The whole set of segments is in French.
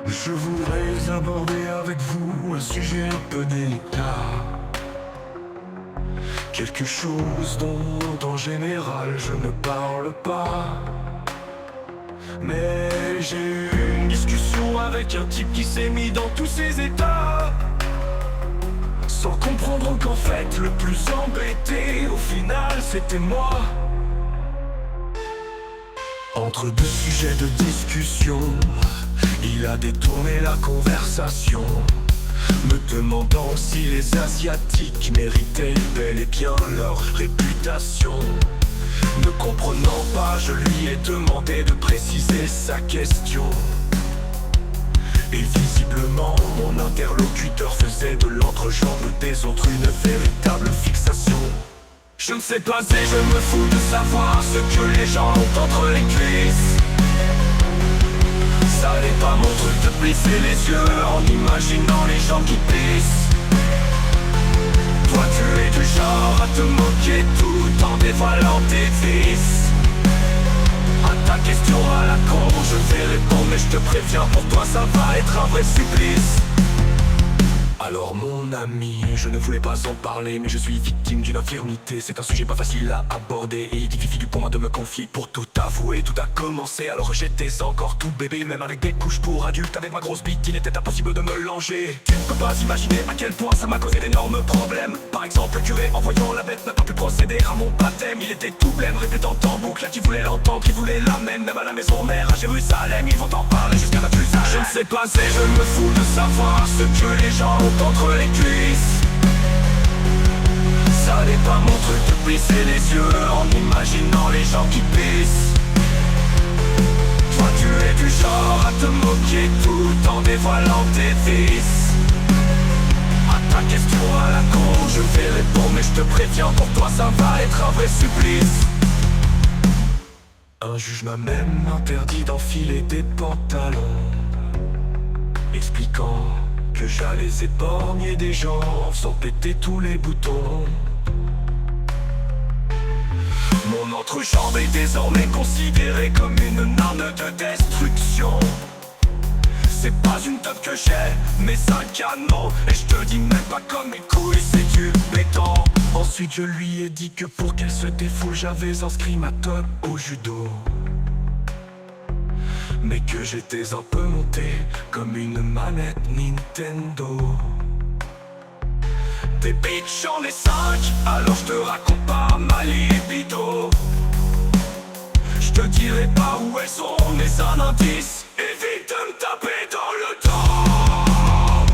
Je voudrais aborder avec vous un sujet un peu délicat. Quelque chose dont en général je ne parle pas. Mais j'ai eu une discussion avec un type qui s'est mis dans tous ses états, sans comprendre qu'en fait le plus embêté au final c'était moi. Entre deux sujets de discussion, il a détourné la conversation, me demandant si les Asiatiques méritaient bel et bien leur réputation. Ne comprenant pas, je lui ai demandé de préciser sa question. Et visiblement, mon interlocuteur faisait de l'entrejambe des autres une véritable fixation. Je ne sais pas et je me fous de savoir ce que les gens ont entre les cuisses. Ça n'est pas mon truc de plisser les yeux en imaginant les gens qui pissent. Toi tu es du genre à te moquer tout en dévoilant tes vices. À ta question à la con, je vais répondre mais je te préviens, pour toi ça va être un vrai supplice. Alors mon ami, je ne voulais pas en parler, mais je suis victime d'une infirmité. C'est un sujet pas facile à aborder et difficile pour moi de me confier. Pour tout avouer, tout a commencé alors j'étais encore tout bébé. Même avec des couches pour adultes, avec ma grosse bite, il était impossible de me langer. Tu ne peux pas imaginer à quel point ça m'a causé d'énormes problèmes. Par exemple, le curé, en voyant la bête, n'a pas pu procéder à mon baptême. Il était tout blême, répétant en boucle, qui voulait l'entendre, qui voulait l'amener. Même à la maison mère à Jérusalem, ils vont en parler jusqu'à la Jérusalem. Je ne sais pas et je me fous de savoir ce que les gens ont entre les cuisses. Ça n'est pas mon truc de plisser les yeux en imaginant les gens qui pissent. Toi tu es du genre à te moquer tout en dévoilant tes vices. À ta question à la con, je vais répondre mais je te préviens, pour toi ça va être un vrai supplice. Un juge m'a même interdit d'enfiler des pantalons, expliquant que j'allais épargner des gens en faisant péter tous les boutons. Mon entrejambe est désormais considérée comme une arme de destruction. C'est pas une teub que j'ai, mais un canon. Et je te dis même pas comme mes couilles, c'est du béton. Ensuite je lui ai dit que pour qu'elle se défoule, j'avais inscrit ma teub au judo, mais que j'étais un peu monté comme une manette Nintendo. Des bitches j'en ai 5, alors je te raconte pas ma libido. Je te dirai pas où elles sont, mais un indice, évite de me taper dans le temps.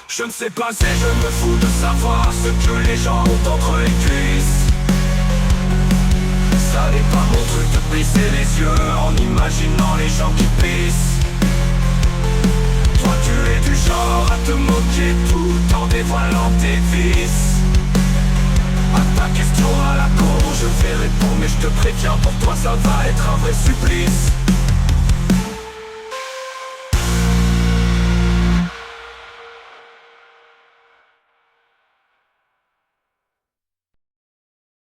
Je ne sais pas et je me fous de savoir ce que les gens ont entre les cuisses. Ça n'est pas mon truc de plisser les yeux en imaginant les gens qui pissent. Toi tu es du genre à te moquer tout en dévoilant tes vices. À ta question à la con, je vais répondre mais je te préviens, pour toi ça va être un vrai supplice.